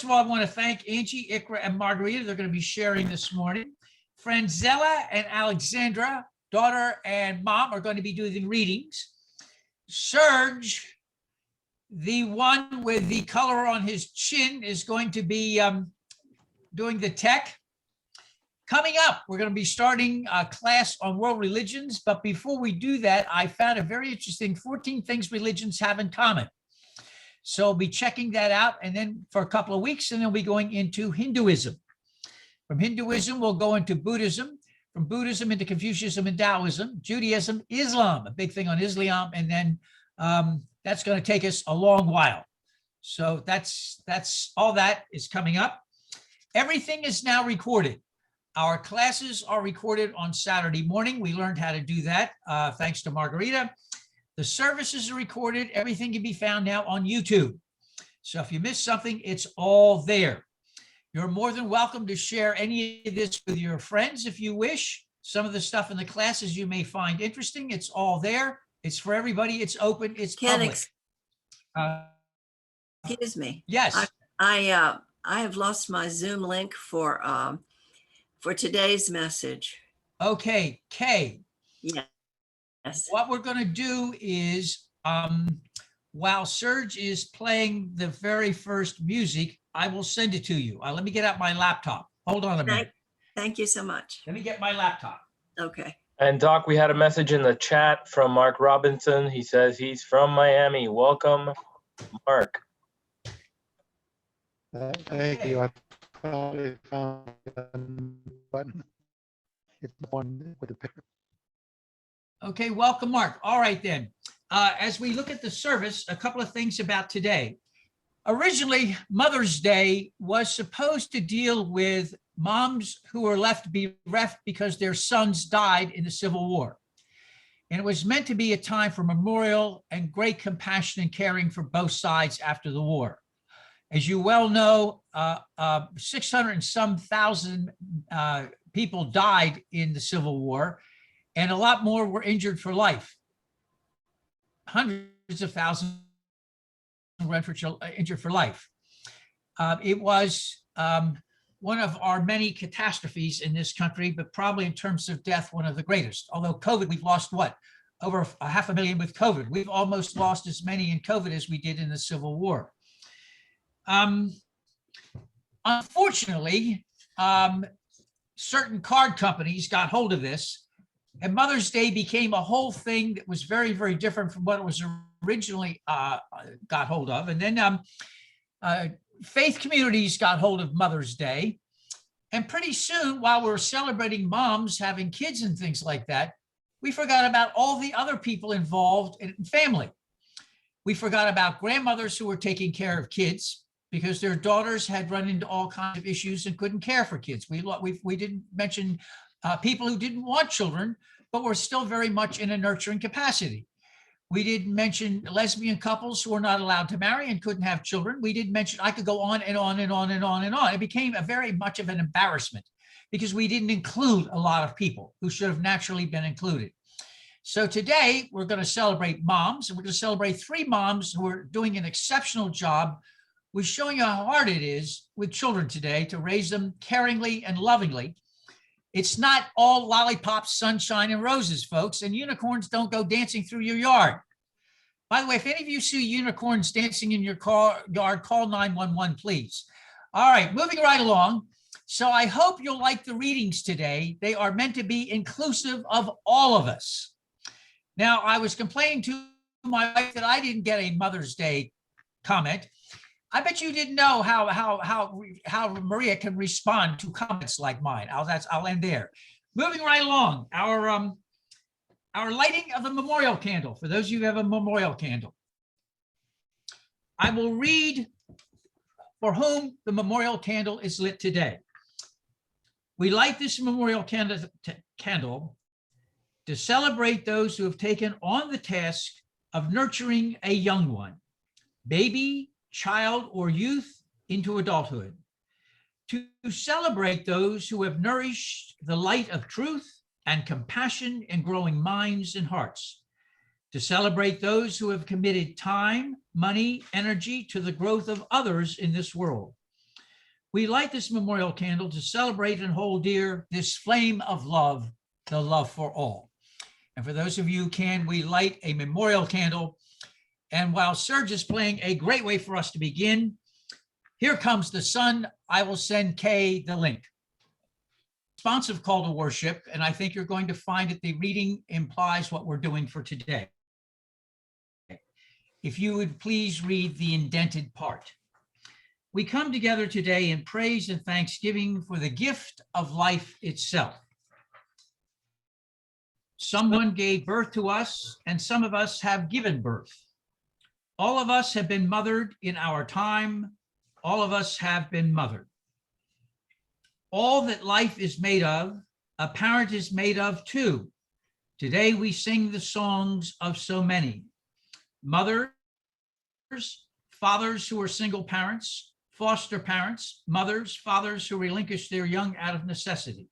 of all, I want to thank Angie, Ikra, and Margarita. They're going to be sharing this morning. Franzella and Alexandra, daughter and mom, are going to be doing readings. Serge, the one with the color on his chin, is going to be doing the tech. Coming up, we're going to be starting a class on world religions. But before we do that, I found a very interesting 14 things religions have in common. So I'll be checking that out, and then for a couple of weeks, and then we'll be going into Hinduism. From Hinduism, we'll go into Buddhism. From Buddhism into Confucianism and Taoism, Judaism, Islam, a big thing on Islam, and then that's going to take us a long while. So that's all that is coming up. Everything is now recorded. Our classes are recorded on Saturday morning. We learned how to do that thanks to Margarita. The services are recorded. Everything can be found now on YouTube. So if you missed something, it's all there. You're more than welcome to share any of this with your friends if you wish. Some of the stuff in the classes you may find interesting. It's all there. It's for everybody. It's open. It's public. Excuse me. Yes. I have lost my Zoom link for today's message. Okay, Kay. Yeah. Yes. What we're going to do is, while Serge is playing the very first music, I will send it to you. Let me get out my laptop. Hold on a minute. Thank you so much. Let me get my laptop. Okay. And Doc, we had a message in the chat from Mark Robinson. He says he's from Miami. Welcome, Mark. Thank you. I probably found the button. It's the one with the picture. Okay, welcome, Mark. All right, then. As we look at the service, a couple of things about today. Originally, Mother's Day was supposed to deal with moms who were left bereft because their sons died in the Civil War. And it was meant to be a time for memorial and great compassion and caring for both sides after the war. As you well know, 600 and some thousand people died in the Civil War, and a lot more were injured for life. Hundreds of thousands were injured for life. It was one of our many catastrophes in this country, but probably in terms of death, one of the greatest. Although COVID, we've lost what? Over 500,000 with COVID. We've almost lost as many in COVID as we did in the Civil War. Unfortunately, certain card companies got hold of this, and Mother's Day became a whole thing that was very, very different from what it was originally got hold of. And then faith communities got hold of Mother's Day. And pretty soon, while we were celebrating moms having kids and things like that, we forgot about all the other people involved in family. We forgot about grandmothers who were taking care of kids because their daughters had run into all kinds of issues and couldn't care for kids. We didn't mention people who didn't want children, but were still very much in a nurturing capacity. We didn't mention lesbian couples who were not allowed to marry and couldn't have children. We didn't mention, I could go on and on and on and on and on. It became a very much of an embarrassment because we didn't include a lot of people who should have naturally been included. So today we're going to celebrate moms, and we're going to celebrate 3 moms who are doing an exceptional job with showing how hard it is with children today to raise them caringly and lovingly. It's not all lollipops, sunshine, and roses, folks, and unicorns don't go dancing through your yard. By the way, if any of you see unicorns dancing in your yard, call 911, please. All right, moving right along. So I hope you'll like the readings today. They are meant to be inclusive of all of us. Now, I was complaining to my wife that I didn't get a Mother's Day comment. I bet you didn't know how Maria can respond to comments like mine. I'll end there. Moving right along, our lighting of the memorial candle. For those of you who have a memorial candle, I will read for whom the memorial candle is lit today. We light this memorial candle to celebrate those who have taken on the task of nurturing a young one, baby, child, or youth into adulthood, to celebrate those who have nourished the light of truth and compassion in growing minds and hearts, to celebrate those who have committed time, money, energy to the growth of others in this world, we light this memorial candle to celebrate and hold dear this flame of love, the love for all. And for those of you who can, we light a memorial candle. And while Serge is playing a great way for us to begin, here comes the sun. I will send Kay the link. Responsive call to worship, and I think you're going to find that the reading implies what we're doing for today. If you would please read the indented part. We come together today in praise and thanksgiving for the gift of life itself. Someone gave birth to us, and some of us have given birth. All of us have been mothered in our time. All of us have been mothered. All that life is made of, a parent is made of too. Today we sing the songs of so many. Mothers, fathers who are single parents, foster parents, mothers, fathers who relinquish their young out of necessity.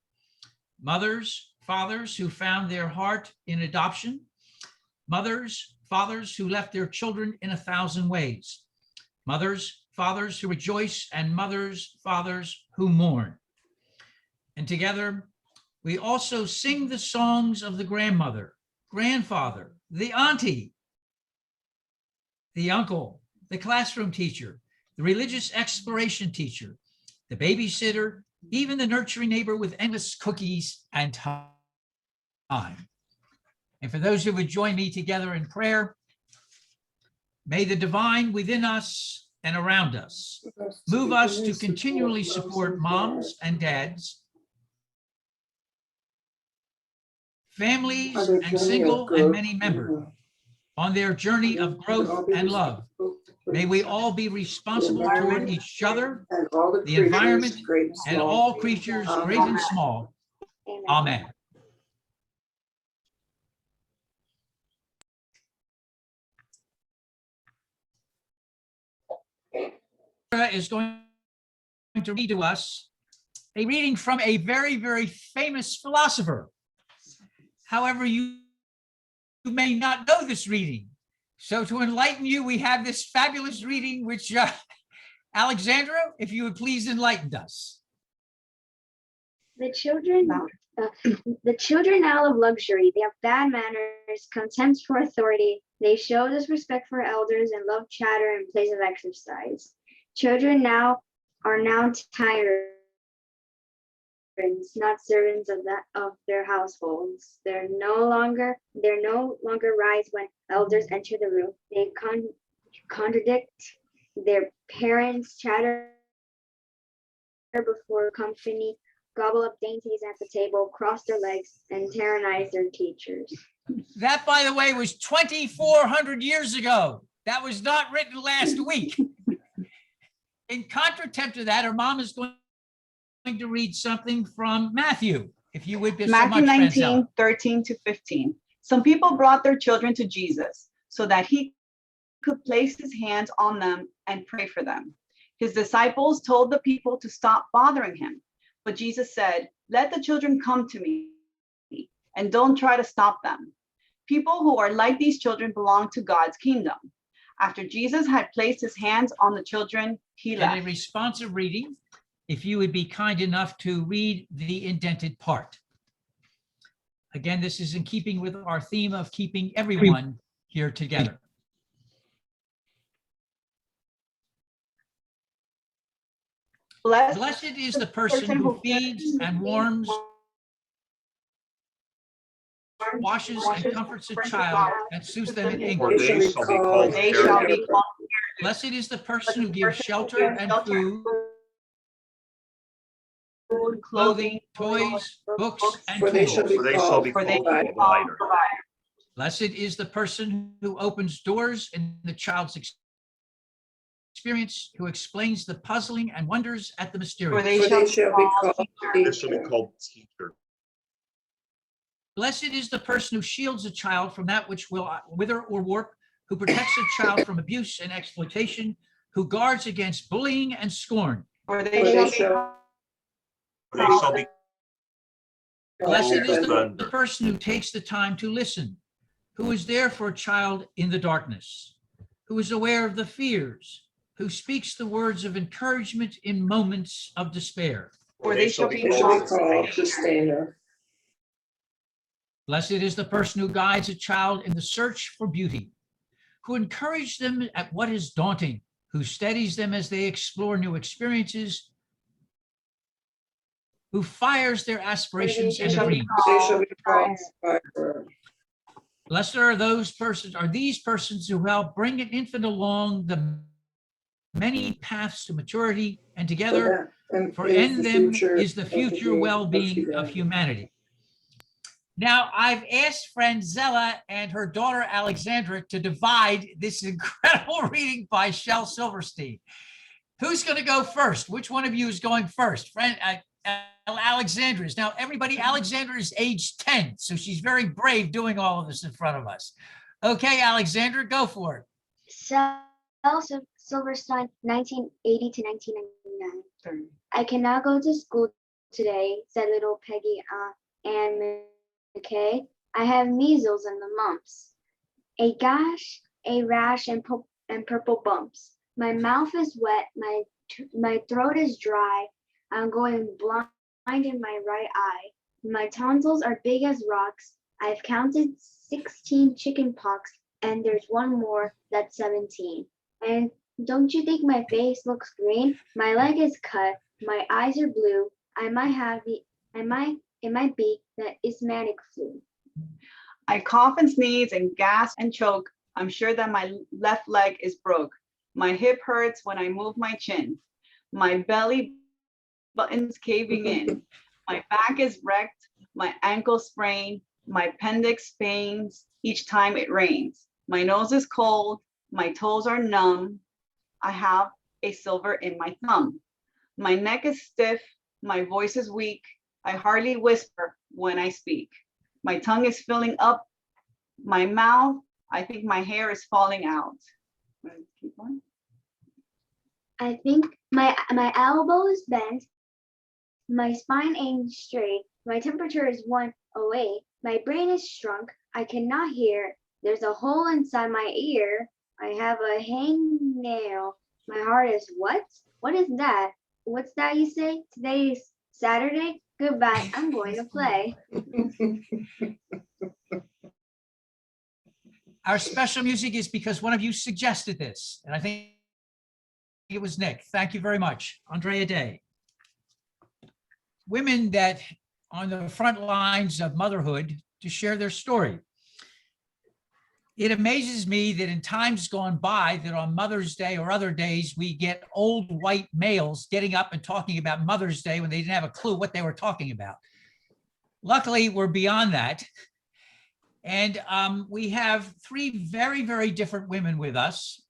Mothers, fathers who found their heart in adoption. Mothers, fathers who left their children in 1,000 ways. Mothers, fathers who rejoice, and mothers, fathers who mourn. And together, we also sing the songs of the grandmother, grandfather, the auntie, the uncle, the classroom teacher, the religious exploration teacher, the babysitter, even the nurturing neighbor with endless cookies and time. And for those who would join me together in prayer, may the divine within us and around us move us to continually support moms and dads, families and single and many members on their journey of growth and love. May we all be responsible toward each other, the environment, and all creatures great and small. Amen. Sarah is going to read to us a reading from a very, very famous philosopher. However, you may not know this reading. So to enlighten you, we have this fabulous reading, which Alexandra, if you would please enlighten us. The children now love luxury. They have bad manners, contempt for authority. They show disrespect for elders and love chatter in place of exercise. Children now are tyrants, not servants of their households. They're no longer rise when elders enter the room. They contradict their parents, chatter before company, gobble up dainties at the table, cross their legs, and tyrannize their teachers. That, by the way, was 2,400 years ago. That was not written last week. In contratemp to that, our mom is going to read something from Matthew, if you would be so much, Matthew 19, Franzella. 13 to 15. Some people brought their children to Jesus so that he could place his hands on them and pray for them. His disciples told the people to stop bothering him, but Jesus said, "Let the children come to me and don't try to stop them. People who are like these children belong to God's kingdom." After Jesus had placed his hands on the children, he And left. a responsive reading, if you would be kind enough to read the indented part. Again, this is in keeping with our theme of keeping everyone here together. Blessed is the person who feeds and warms, washes and comforts a child and soothes them in For English. they shall be called They shall be called Blessed is the person who gives shelter and food, food, clothing, toys, books, and For they shall tools. be for they called shall be provider. provider. Blessed is the person who opens doors in the child's experience, who explains the puzzling and wonders at the For mysterious. they shall be called They teacher. shall be called teacher. Blessed is the person who shields a child from that which will wither or warp, who protects a child from abuse and exploitation, who guards against bullying and scorn. For they shall They shall be Blessed called is the thunder. person who takes the time to listen, who is there for a child in the darkness, who is aware of the fears, who speaks the words of encouragement in moments of despair. For they shall be called called sustainer. Blessed is the person who guides a child in the search for beauty, who encourages them at what is daunting, who steadies them as they explore new experiences, who fires their aspirations and dreams. Blessed are these persons who help bring an infant along the many paths to maturity, and together, for in them is the future well-being of humanity. Now, I've asked friend Zella and her daughter Alexandra to divide this incredible reading by Shel Silverstein. Who's going to go first? Which one of you is going first? Friend Alexandra is. Now, everybody, Alexandra is age 10, so she's very brave doing all of this in front of us. Okay, Alexandra, go for it. Shel Silverstein, 1980 to 1999. I cannot go to school today, said little Peggy Ann McKay. I have measles and the mumps, a gash, a rash, and purple bumps. My mouth is wet, my throat is dry. I'm going blind in my right eye. My tonsils are big as rocks. I've counted 16 chicken pox, and there's one more that's 17. And don't you think my face looks green? My leg is cut. My eyes are blue. It might be that asthmatic flu. I cough and sneeze and gasp and choke. I'm sure that my left leg is broke. My hip hurts when I move my chin. My belly button's caving in. My back is wrecked. My ankle sprained. My appendix pains each time it rains. My nose is cold. My toes are numb. I have a silver in my thumb. My neck is stiff. My voice is weak. I hardly whisper when I speak. My tongue is filling up my mouth. I think my hair is falling out. Keep going. I think my elbow is bent. My spine ain't straight. My temperature is 108. My brain is shrunk. I cannot hear. There's a hole inside my ear. I have a hangnail. My heart is what? What is that? What's that you say? Today is Saturday? Goodbye. I'm going to play. Our special music is because one of you suggested this, and I think it was Nick. Thank you very much. Andrea Day. Women that on the front lines of motherhood to share their story. It amazes me that in times gone by, that on Mother's Day or other days, we get old white males getting up and talking about Mother's Day when they didn't have a clue what they were talking about. Luckily, we're beyond that. And we have three very, very different women with us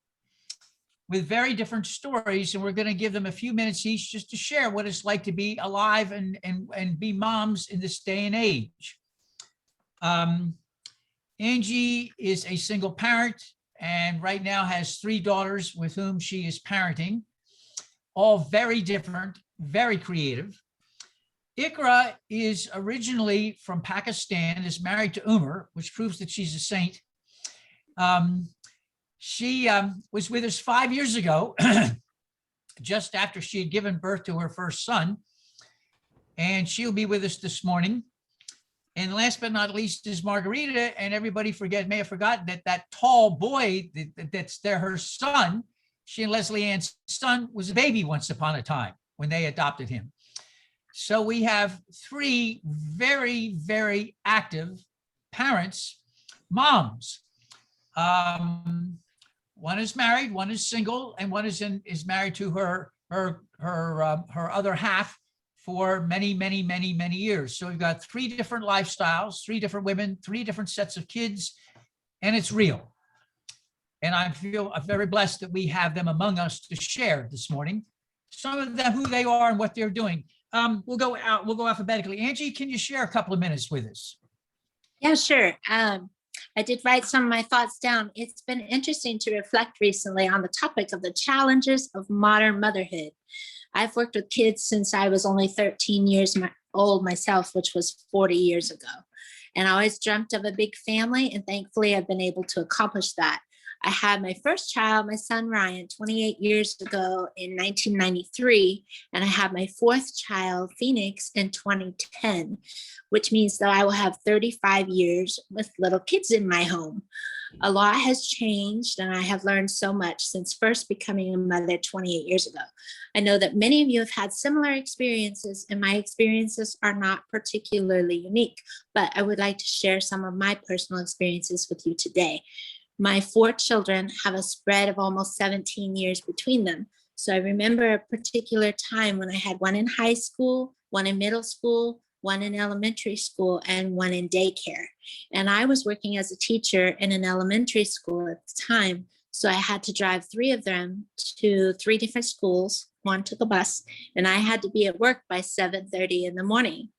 with very different stories. And we're going to give them a few minutes each just to share what it's like to be alive and be moms in this day and age. Angie is a single parent and right now has 3 daughters with whom she is parenting, all very different, very creative. Ikra is originally from Pakistan, is married to Umar, which proves that she's a saint. She was with us 5 years ago, just after she had given birth to her first son, and she'll be with us this morning. And last but not least is Margarita, and everybody may have forgotten that tall boy that's there, her son, she and Leslie Ann's son, was a baby once upon a time when they adopted him. So we have 3 very, very active parents, moms. One is married, one is single, and one is married to her other half for many, many, many, many years. So we've got 3 different lifestyles, 3 different women, 3 different sets of kids, and it's real. And I feel very blessed that we have them among us to share this morning. Some of them, who they are and what they're doing. We'll go alphabetically. Angie, can you share a couple of minutes with us? Yeah, sure. I did write some of my thoughts down. It's been interesting to reflect recently on the topic of the challenges of modern motherhood. I've worked with kids since I was only 13 years old myself, which was 40 years ago. And I always dreamt of a big family, and thankfully I've been able to accomplish that. I had my first child, my son Ryan, 28 years ago in 1993, and I had my fourth child, Phoenix, in 2010, which means that I will have 35 years with little kids in my home. A lot has changed, and I have learned so much since first becoming a mother 28 years ago. I know that many of you have had similar experiences, and my experiences are not particularly unique, but I would like to share some of my personal experiences with you today. My 4 children have a spread of almost 17 years between them. So I remember a particular time when I had one in high school, one in middle school, one in elementary school, and one in daycare. And I was working as a teacher in an elementary school at the time. So I had to drive 3 of them to 3 different schools. One took a bus, and I had to be at work by 7:30 in the morning.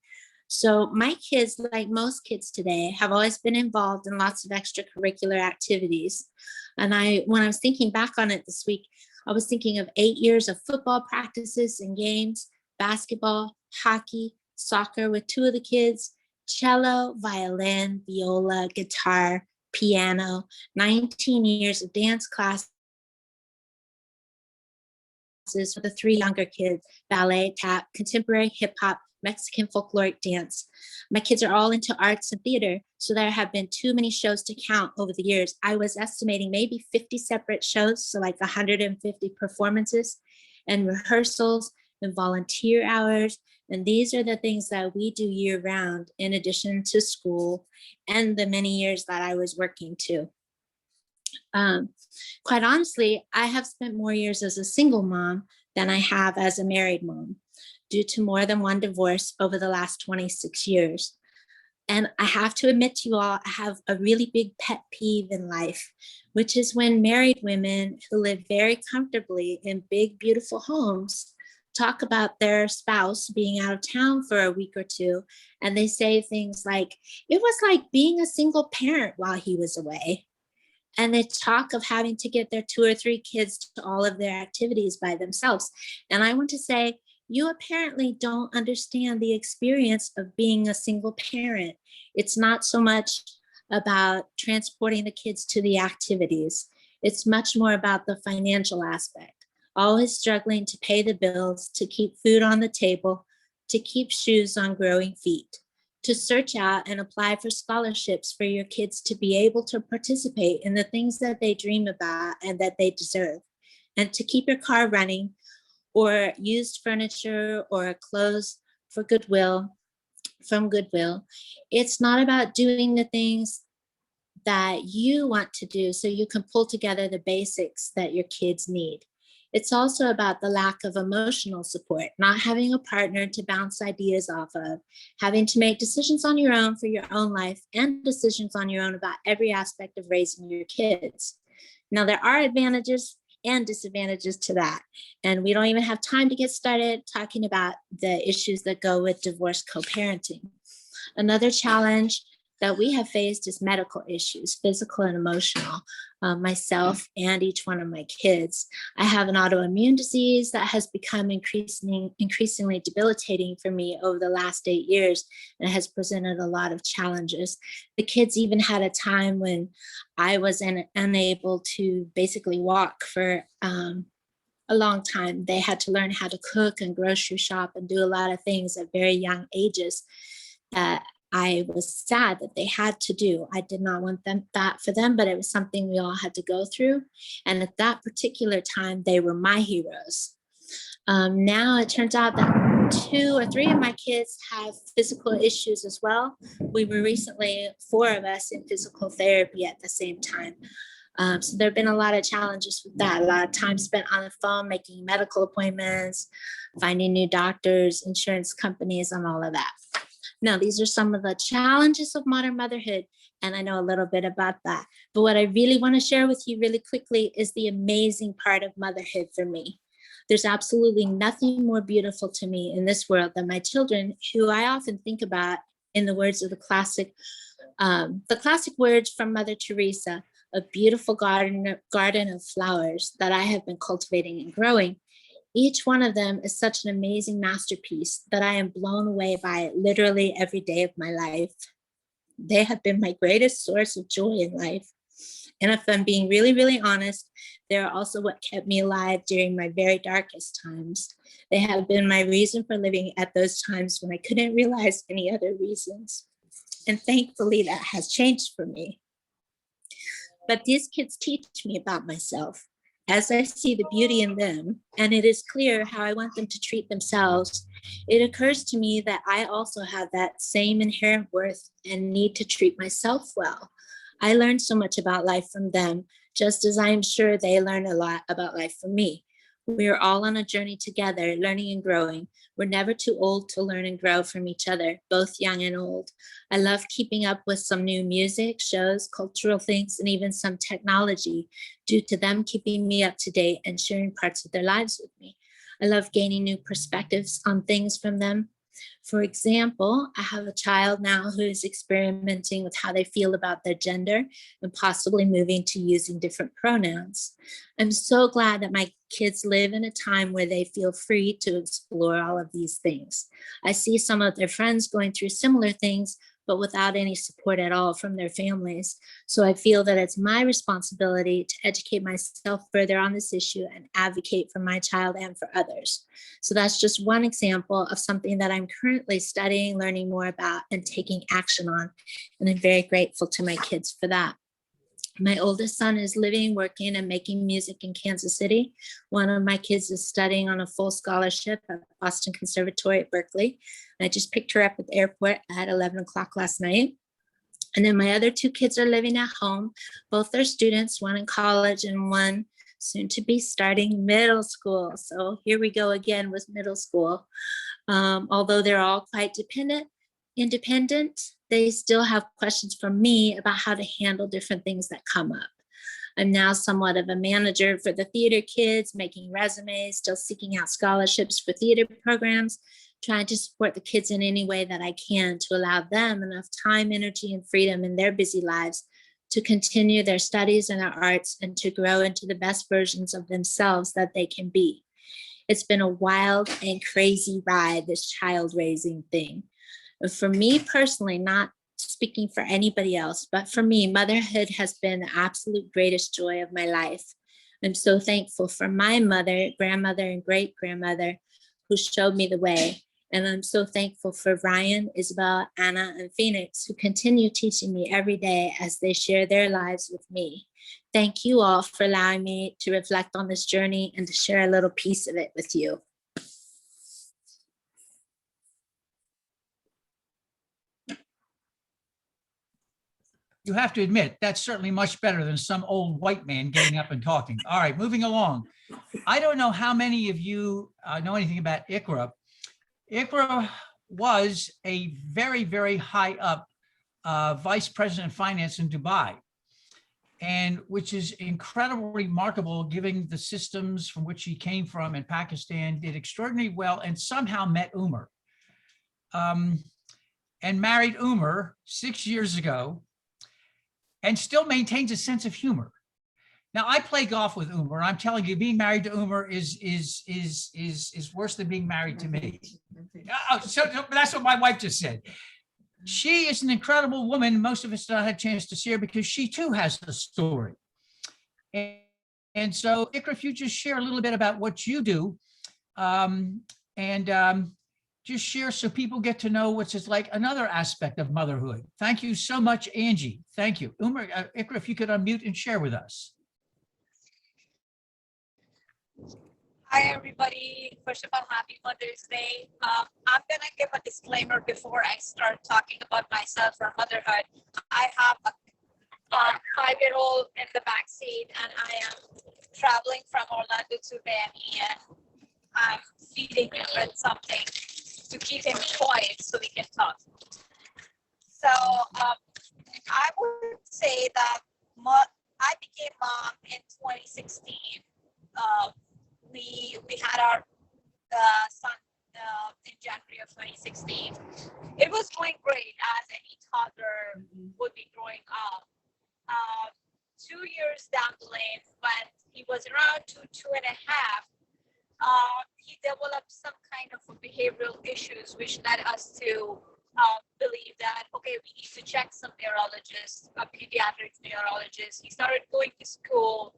So my kids, like most kids today, have always been involved in lots of extracurricular activities. And when I was thinking back on it this week, I was thinking of 8 years of football practices and games, basketball, hockey, soccer with 2 of the kids, cello, violin, viola, guitar, piano, 19 years of dance classes for the 3 younger kids, ballet, tap, contemporary hip hop, Mexican folkloric dance. My kids are all into arts and theater, so there have been too many shows to count over the years. I was estimating maybe 50 separate shows, so like 150 performances and rehearsals and volunteer hours. And these are the things that we do year round, in addition to school and the many years that I was working too. Quite honestly, I have spent more years as a single mom than I have as a married mom, due to more than one divorce over the last 26 years. And I have to admit to you all, I have a really big pet peeve in life, which is when married women who live very comfortably in big, beautiful homes talk about their spouse being out of town for a week or 2, and they say things like, it was like being a single parent while he was away. And they talk of having to get their 2 or 3 kids to all of their activities by themselves. And I want to say, you apparently don't understand the experience of being a single parent. It's not so much about transporting the kids to the activities. It's much more about the financial aspect, always struggling to pay the bills, to keep food on the table, to keep shoes on growing feet, to search out and apply for scholarships for your kids to be able to participate in the things that they dream about and that they deserve, and to keep your car running, or used furniture or clothes for from Goodwill. It's not about doing the things that you want to do so you can pull together the basics that your kids need. It's also about the lack of emotional support, not having a partner to bounce ideas off of, having to make decisions on your own for your own life, and decisions on your own about every aspect of raising your kids. Now, there are advantages and disadvantages to that. And we don't even have time to get started talking about the issues that go with divorce co-parenting. Another challenge that we have faced is medical issues, physical and emotional. Myself and each one of my kids. I have an autoimmune disease that has become increasingly debilitating for me over the last 8 years, and has presented a lot of challenges. The kids even had a time when I was unable to basically walk for a long time. They had to learn how to cook and grocery shop and do a lot of things at very young ages that I was sad that they had to do. I did not want that for them, but it was something we all had to go through. And at that particular time, they were my heroes. Now it turns out that 2 or 3 of my kids have physical issues as well. We were recently 4 of us in physical therapy at the same time. So there have been a lot of challenges with that, a lot of time spent on the phone, making medical appointments, finding new doctors, insurance companies, and all of that. Now, these are some of the challenges of modern motherhood, and I know a little bit about that. But what I really want to share with you really quickly is the amazing part of motherhood for me. There's absolutely nothing more beautiful to me in this world than my children, who I often think about in the words of the classic words from Mother Teresa, a beautiful garden of flowers that I have been cultivating and growing. Each one of them is such an amazing masterpiece that I am blown away by it literally every day of my life. They have been my greatest source of joy in life. And if I'm being really, really honest, they're also what kept me alive during my very darkest times. They have been my reason for living at those times when I couldn't realize any other reasons. And thankfully, that has changed for me. But these kids teach me about myself as I see the beauty in them, and it is clear how I want them to treat themselves. It occurs to me that I also have that same inherent worth and need to treat myself well. I learned so much about life from them, just as I'm sure they learn a lot about life from me. We are all on a journey together, learning and growing. We're never too old to learn and grow from each other, both young and old. I love keeping up with some new music, shows, cultural things, and even some technology due to them keeping me up to date and sharing parts of their lives with me. I love gaining new perspectives on things from them. For example, I have a child now who is experimenting with how they feel about their gender and possibly moving to using different pronouns. I'm so glad that my kids live in a time where they feel free to explore all of these things. I see some of their friends going through similar things, but without any support at all from their families. So I feel that it's my responsibility to educate myself further on this issue and advocate for my child and for others. So that's just one example of something that I'm currently studying, learning more about, and taking action on. And I'm very grateful to my kids for that. My oldest son is living, working, and making music in Kansas City. One of my kids is studying on a full scholarship at Boston Conservatory at Berkeley. And I just picked her up at the airport at 11 o'clock last night. And then my other two kids are living at home. Both are students, one in college and one soon to be starting middle school. So here we go again with middle school. Although they're all quite independent, they still have questions from me about how to handle different things that come up. I'm now somewhat of a manager for the theater kids, making resumes, still seeking out scholarships for theater programs, trying to support the kids in any way that I can to allow them enough time, energy, and freedom in their busy lives to continue their studies and their arts and to grow into the best versions of themselves that they can be. It's been a wild and crazy ride, this child raising thing. For me personally, not speaking for anybody else, but for me, motherhood has been the absolute greatest joy of my life. I'm so thankful for my mother, grandmother, and great grandmother who showed me the way. And I'm so thankful for Ryan, Isabel, Anna, and Phoenix, who continue teaching me every day as they share their lives with me. Thank you all for allowing me to reflect on this journey and to share a little piece of it with you. You have to admit, that's certainly much better than some old white man getting up and talking. All right, moving along. I don't know how many of you know anything about ICRA. ICRA was a very, very high up vice president of finance in Dubai, and which is incredibly remarkable given the systems from which he came from in Pakistan, did extraordinarily well, and somehow met Umar and married Umar 6 years ago, and still maintains a sense of humor. Now, I play golf with Umar. I'm telling you, being married to Umar is worse than being married to me. So that's what my wife just said. She is an incredible woman. Most of us don't have a chance to see her because she too has a story. And so, ICRA, if you just share a little bit about what you do, just share so people get to know what's just like another aspect of motherhood. Thank you so much, Angie. Thank you. Umar, ICRA, if you could unmute and share with us. Hi, everybody. First of all, happy Mother's Day. I'm going to give a disclaimer before I start talking about myself or motherhood. I have a 5-year-old in the back seat, and I am traveling from Orlando to Miami, and I'm feeding him with something to keep him quiet so we can talk. So I would say that I became mom in 2016. We had our son in January of 2016. It was going great as any toddler would be growing up. 2 years down the lane, when he was around two and a half, he developed some kind of behavioral issues, which led us to believe that, okay, we need to check some neurologists, a pediatric neurologist. He started going to school.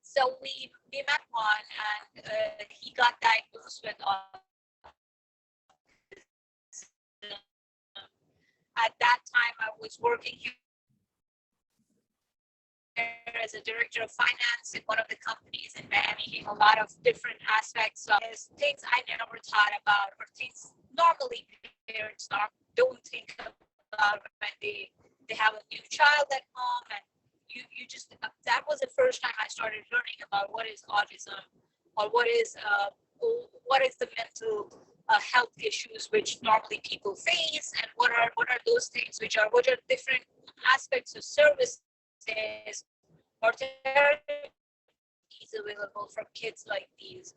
So we met one, and he got diagnosed with autism. At that time, I was working here as a director of finance in one of the companies in Miami, a lot of different aspects of things I never thought about, or things normally parents don't think about when they have a new child at home. And you just, that was the first time I started learning about what is autism, or what is the mental health issues which normally people face, and what are those things what are different aspects of services or therapies available from kids like these.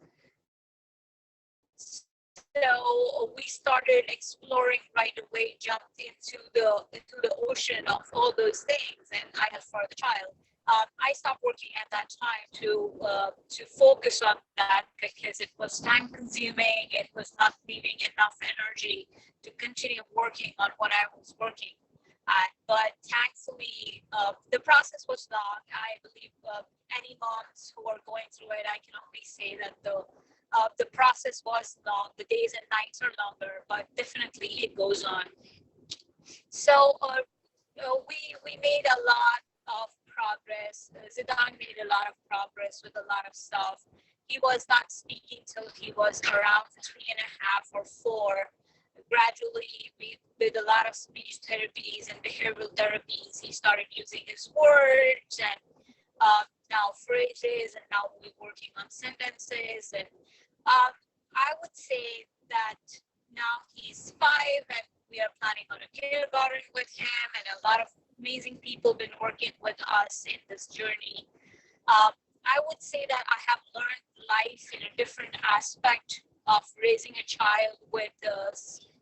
So we started exploring right away, jumped into the ocean of all those things, and I had for the child. I stopped working at that time to focus on that, because it was time consuming. It was not leaving enough energy to continue working on what I was working at. But thankfully, the process was long. I believe any moms who are going through it, I can only say that the process was long. The days and nights are longer, but definitely it goes on. So we made a lot of progress. Zidane made a lot of progress with a lot of stuff. He was not speaking till he was around 3.5 or 4. Gradually, with a lot of speech therapies and behavioral therapies, he started using his words and now phrases, and now we're working on sentences. And I would say that now he's 5, and we are planning on a kindergarten with him, and a lot of amazing people been working with us in this journey. I would say that I have learned life in a different aspect of raising a child with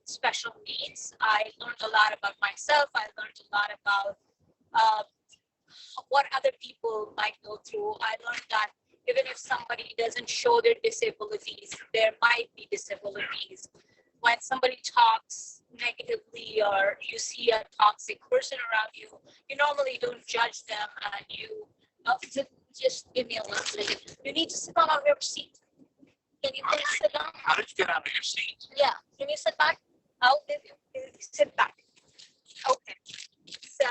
special needs. I learned a lot about myself. I learned a lot about what other people might go through. I learned that even if somebody doesn't show their disabilities, there might be disabilities. When somebody talks negatively, or you see a toxic person around you, you normally don't judge them, and you just give me a little second. You need to sit down on your seat. Can you please sit down? How did you get out of your seat? Yeah. Can you sit back? I'll give you. Sit back. Okay. So,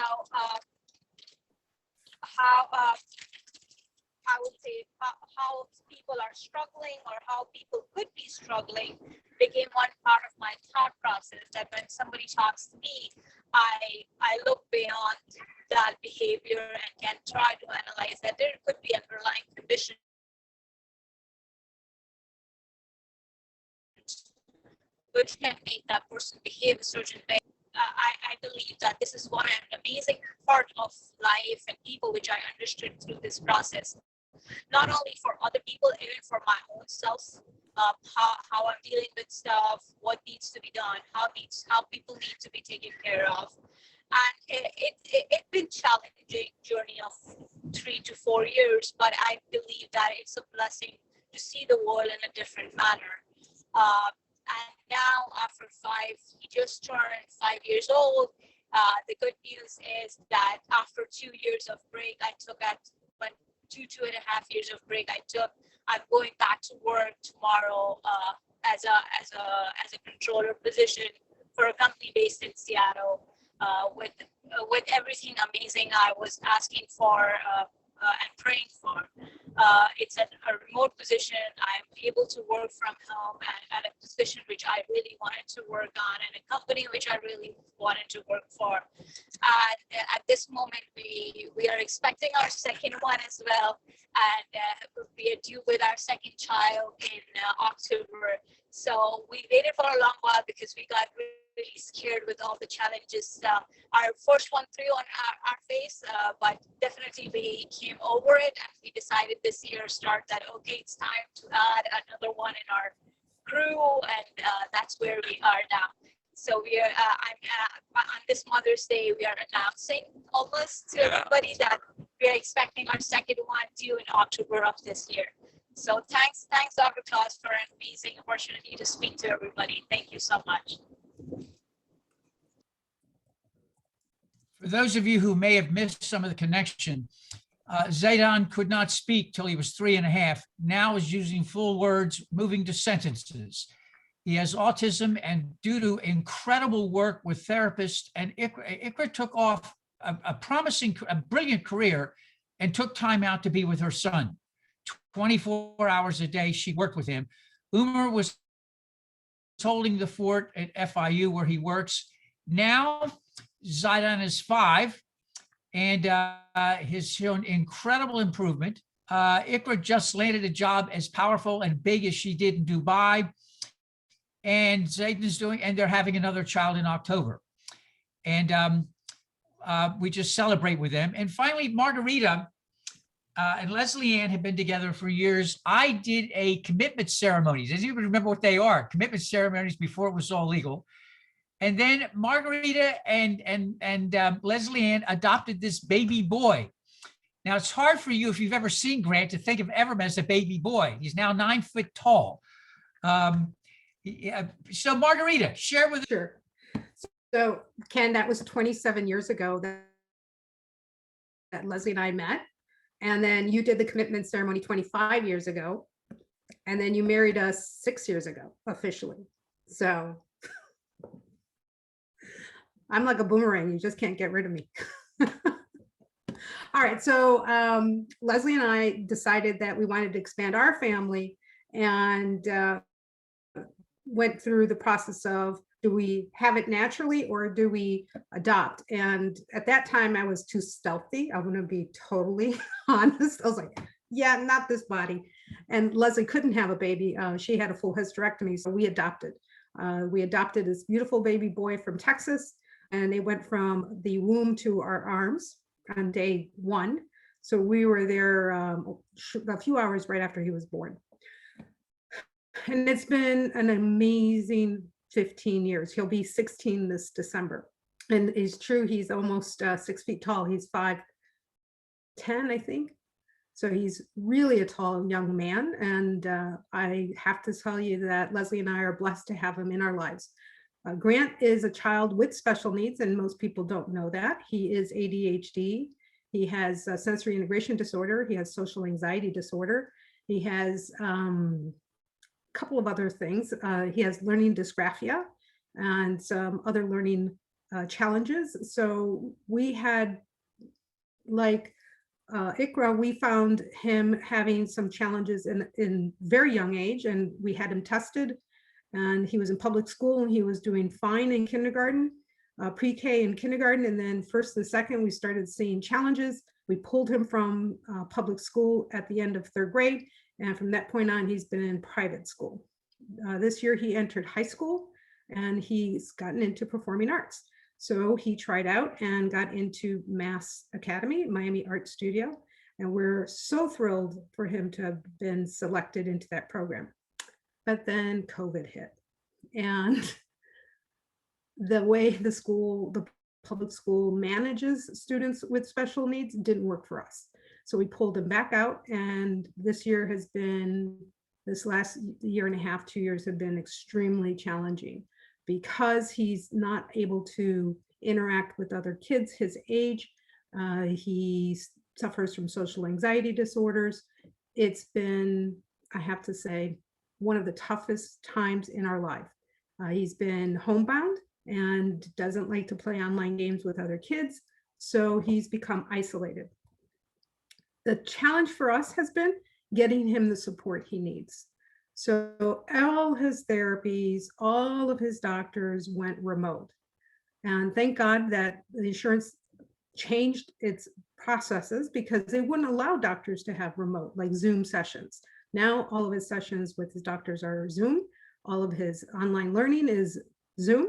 how I would say how people are struggling, or how people could be struggling, became one part of my thought process. That when somebody talks to me, I look beyond that behavior and can try to analyze that there could be underlying condition which can make that person behave a certain way. I believe that this is one amazing part of life and people which I understood through this process. Not only for other people, even for my own self, how I'm dealing with stuff, what needs to be done, how people need to be taken care of. And it's been challenging journey of 3 to 4 years, but I believe that it's a blessing to see the world in a different manner. And now after 5, he just turned 5 years old. The good news is that after 2 years of break I took at 2.5 years of break I took, I'm going back to work tomorrow as a controller position for a company based in Seattle, with everything amazing I was asking for and praying for. It's a remote position. I'm able to work from home at a position which I really wanted to work on, and a company which I really wanted to work for. And at this moment, we are expecting our second one as well, and we are due with our second child in October. So we waited for a long while because we got really scared with all the challenges. Our first one threw on our face, but definitely we came over it, and we decided this year start that, okay, it's time to add another one in our crew, and that's where we are now. So we are, on this Mother's Day, we are announcing almost to everybody that we are expecting our second one due in October of this year. So thanks, Dr. Claus, for an amazing opportunity to speak to everybody. Thank you so much. For those of you who may have missed some of the connection, Zaydan could not speak till he was 3.5. Now is using full words, moving to sentences. He has autism, and due to incredible work with therapists and Ikra took off a brilliant career and took time out to be with her son. 24 hours a day, she worked with him. Umar was holding the fort at FIU where he works. Now, Zaydan is 5 and has shown incredible improvement. Ikra just landed a job as powerful and big as she did in Dubai. And Zaydan is and they're having another child in October. And we just celebrate with them. And finally, Margarita and Leslie Ann have been together for years. I did a commitment ceremony. Does anybody remember what they are? Commitment ceremonies before it was all legal. And then Margarita and Leslie Ann adopted this baby boy. Now, it's hard for you, if you've ever seen Grant, to think of Everman as a baby boy. He's now 9 foot tall. So Margarita, share with us. Sure. So Ken, that was 27 years ago that Leslie and I met. And then you did the commitment ceremony 25 years ago. And then you married us 6 years ago, officially. So I'm like a boomerang. You just can't get rid of me. All right. So Leslie and I decided that we wanted to expand our family and went through the process of, do we have it naturally or do we adopt? And at that time I was too stealthy. I want to be totally honest. I was like, yeah, not this body. And Leslie couldn't have a baby. She had a full hysterectomy. So we adopted. We adopted this beautiful baby boy from Texas, and they went from the womb to our arms on day 1. So we were there a few hours right after he was born. And it's been an amazing 15 years. He'll be 16 this December. And it's true, he's almost 6 feet tall. He's 5'10", I think. So he's really a tall young man. And I have to tell you that Leslie and I are blessed to have him in our lives. Grant is a child with special needs, and most people don't know that. He is ADHD. He has sensory integration disorder. He has social anxiety disorder. He has couple of other things. He has learning dysgraphia and some other learning challenges. So we had, like Ikra, we found him having some challenges in very young age, and we had him tested, and he was in public school and he was doing fine in kindergarten, pre-K and kindergarten, and then first and second we started seeing challenges. We pulled him from public school at the end of 3rd grade. And from that point on, he's been in private school. This year, he entered high school and he's gotten into performing arts. So he tried out and got into Mass Academy, Miami Art Studio. And we're so thrilled for him to have been selected into that program. But then COVID hit. And the way the public school manages students with special needs didn't work for us. So we pulled him back out, and this last year and a half, 2 years have been extremely challenging because he's not able to interact with other kids his age. He suffers from social anxiety disorders. It's been, I have to say, one of the toughest times in our life. He's been homebound and doesn't like to play online games with other kids. So he's become isolated. The challenge for us has been getting him the support he needs. So all his therapies, all of his doctors went remote. And thank God that the insurance changed its processes because they wouldn't allow doctors to have remote, like Zoom sessions. Now all of his sessions with his doctors are Zoom. All of his online learning is Zoom.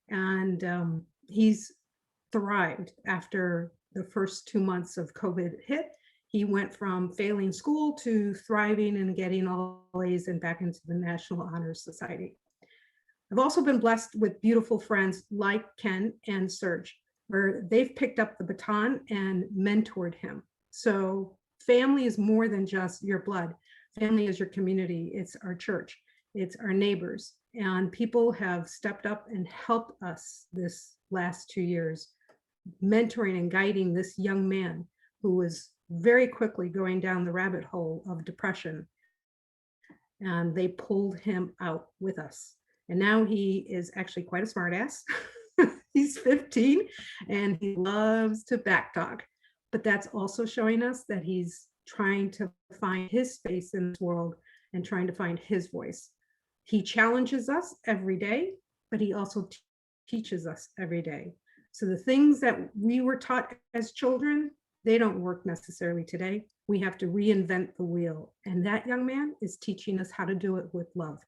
And he's thrived after the first 2 months of COVID hit. He went from failing school to thriving and getting all A's and back into the National Honor Society. I've also been blessed with beautiful friends like Ken and Serge, where they've picked up the baton and mentored him. So family is more than just your blood. Family is your community. It's our church. it's our neighbors. And people have stepped up and helped us this last 2 years, mentoring and guiding this young man who was very quickly going down the rabbit hole of depression. And they pulled him out with us. And now he is actually quite a smartass. He's 15 and he loves to backtalk. But that's also showing us that he's trying to find his space in this world and trying to find his voice. He challenges us every day, but he also teaches us every day. So the things that we were taught as children, they don't work necessarily today. We have to reinvent the wheel. And that young man is teaching us how to do it with love.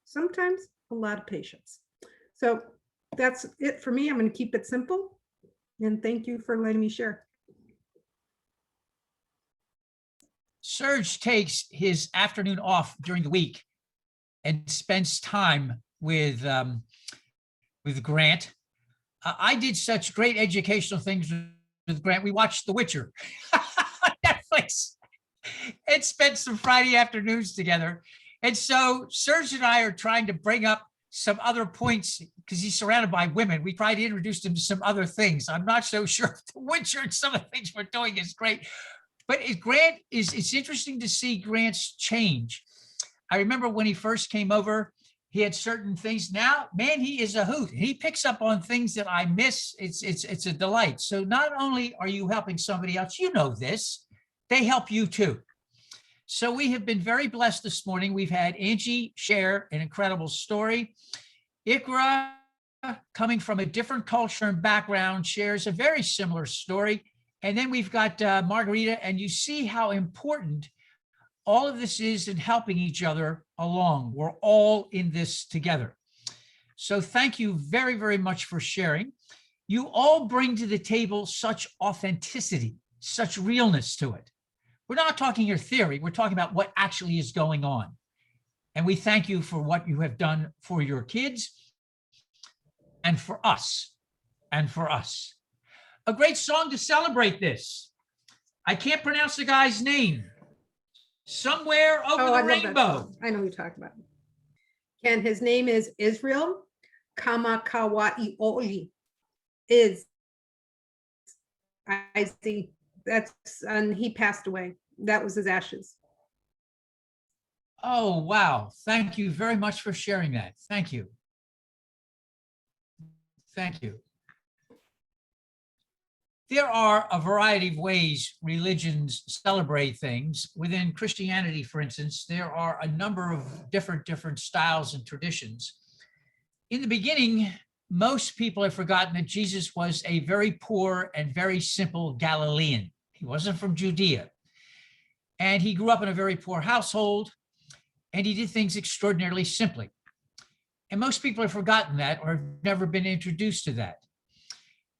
Sometimes a lot of patience. So that's it for me. I'm going to keep it simple. And thank you for letting me share. Serge takes his afternoon off during the week and spends time with Grant. I did such great educational things with Grant. We watched The Witcher on Netflix and spent some Friday afternoons together. And so Serge and I are trying to bring up some other points because he's surrounded by women. We tried to introduce him to some other things. I'm not so sure if The Witcher and some of the things we're doing is great. But it's interesting to see Grant's change. I remember when he first came over, he had certain things. Now, man, he is a hoot. He picks up on things that I miss. It's a delight. So not only are you helping somebody else, you know this, they help you too. So we have been very blessed this morning. We've had Angie share an incredible story. Ikra, coming from a different culture and background, shares a very similar story. And then we've got Margarita, and you see how important all of this is in helping each other along. We're all in this together. So thank you very, very much for sharing. You all bring to the table such authenticity, such realness to it. We're not talking your theory. We're talking about what actually is going on. And we thank you for what you have done for your kids and for us and for us. A great song to celebrate this. I can't pronounce the guy's name. Somewhere Over the I love that Rainbow. song. I know who you're talking about. And his name is Israel Kamakawa'ioli. I see. And he passed away. That was his ashes. Oh, wow. Thank you very much for sharing that. Thank you. Thank you. There are a variety of ways religions celebrate things. Within Christianity, for instance, there are a number of different styles and traditions. In the beginning, most people have forgotten that Jesus was a very poor and very simple Galilean. He wasn't from Judea. And he grew up in a very poor household, and he did things extraordinarily simply. And most people have forgotten that or have never been introduced to that.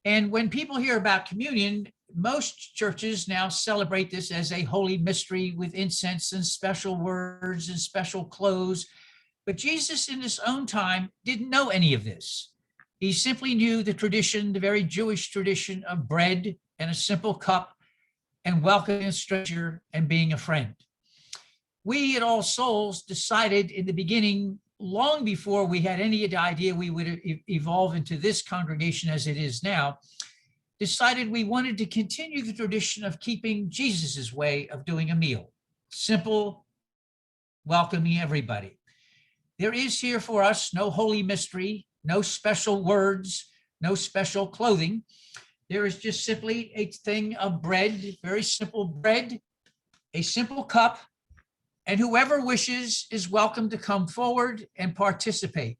And when people hear about communion, most churches now celebrate this as a holy mystery with incense and special words and special clothes. But Jesus in his own time didn't know any of this. He simply knew the tradition, the very Jewish tradition of bread and a simple cup and welcoming a stranger and being a friend. We at All Souls decided in the beginning, long before we had any idea we would evolve into this congregation as it is now, decided we wanted to continue the tradition of keeping Jesus's way of doing a meal. Simple, welcoming everybody. There is here for us no holy mystery, no special words, no special clothing. There is just simply a thing of bread, very simple bread, a simple cup, and whoever wishes is welcome to come forward and participate.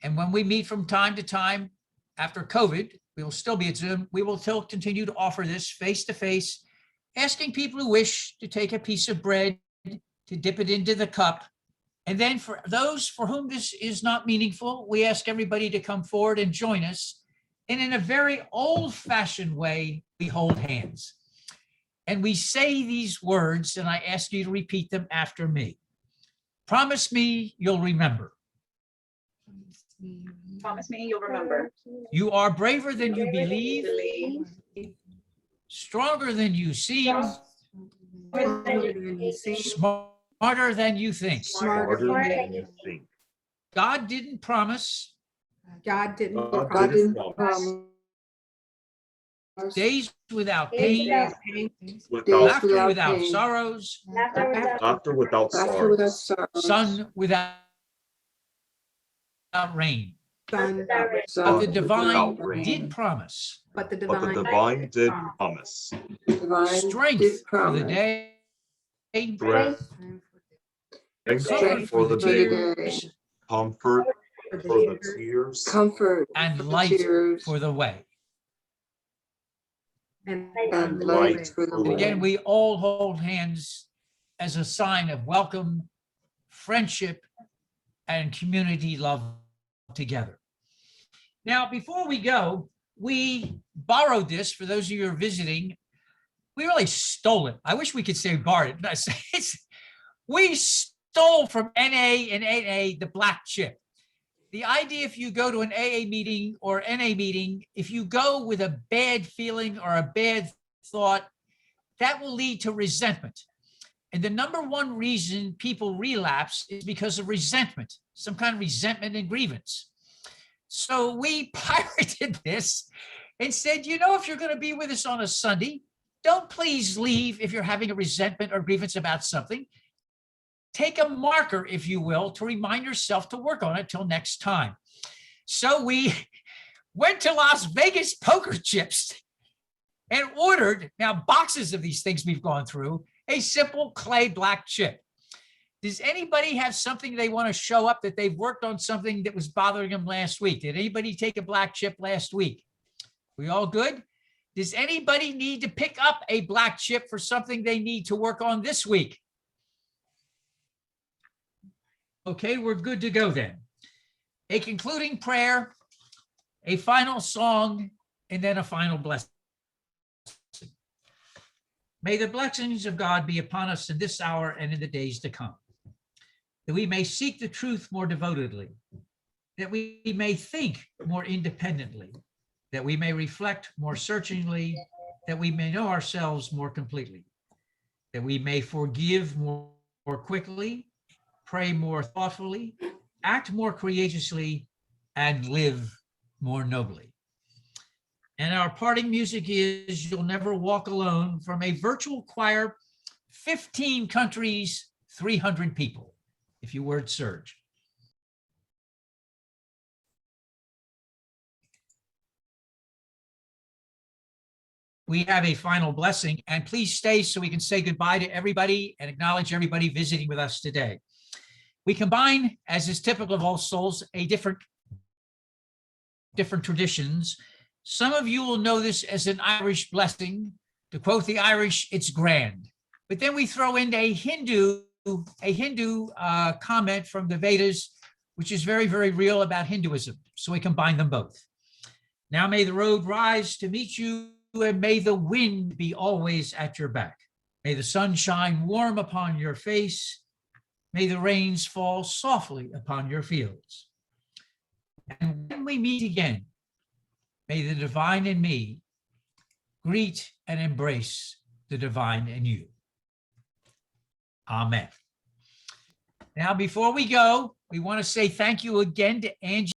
And when we meet from time to time after COVID, we will still be at Zoom. We will still continue to offer this face-to-face, asking people who wish to take a piece of bread, to dip it into the cup. And then for those for whom this is not meaningful, we ask everybody to come forward and join us. And in a very old-fashioned way, we hold hands. And we say these words, and I ask you to repeat them after me. Promise me you'll remember. Promise me you'll remember. You are braver than you believe, stronger than you seem, smarter Smarter than you think. Smarter Smarter than than you think. God didn't promise God didn't God promise didn't promise days without Days pain, without without laughter without sorrows, laughter without laughter without sorrows, sun without rain. sun, without rain. But the sun divine without rain. did promise but the But the divine divine did promise strength for the day, strength comfort for the tears, comfort for for the the tears, comfort and for the light tears, for the way. and and the light way. for the for the And again, way. we all hold hands as a sign of welcome, friendship, and community love together. Now, before we go, we borrowed this for those of you who are visiting. We really stole it. I wish we could say borrowed it. We stole from NA and AA the black chip. The idea, if you go to an AA meeting or NA meeting, if you go with a bad feeling or a bad thought, that will lead to resentment. And the number one reason people relapse is because of resentment, some kind of resentment and grievance. So we pirated this and said, you know, if you're going to be with us on a Sunday, don't please leave if you're having a resentment or grievance about something. Take a marker, if you will, to remind yourself to work on it till next time. So we went to Las Vegas Poker Chips and ordered, now boxes of these things we've gone through, a simple clay black chip. Does anybody have something they want to show up that they've worked on something that was bothering them last week? Did anybody take a black chip last week? We all good? Does anybody need to pick up a black chip for something they need to work on this week? Okay, we're good to go then. A concluding prayer, a final song, and then a final blessing. May the blessings of God be upon us in this hour and in the days to come, that we may seek the truth more devotedly, that we may think more independently, that we may reflect more searchingly, that we may know ourselves more completely, that we may forgive more quickly, pray more thoughtfully, act more courageously, and live more nobly. And our parting music is You'll Never Walk Alone from a virtual choir, 15 countries, 300 people, if you word surge. We have a final blessing, and please stay so we can say goodbye to everybody and acknowledge everybody visiting with us today. We combine, as is typical of All Souls, different traditions. Some of you will know this as an Irish blessing. To quote the Irish, it's grand. But then we throw in a Hindu comment from the Vedas, which is very, very real about Hinduism. So we combine them both. Now may the road rise to meet you, and may the wind be always at your back. May the sun shine warm upon your face. May the rains fall softly upon your fields. And when we meet again, may the divine in me greet and embrace the divine in you. Amen. Now, before we go, we want to say thank you again to Angie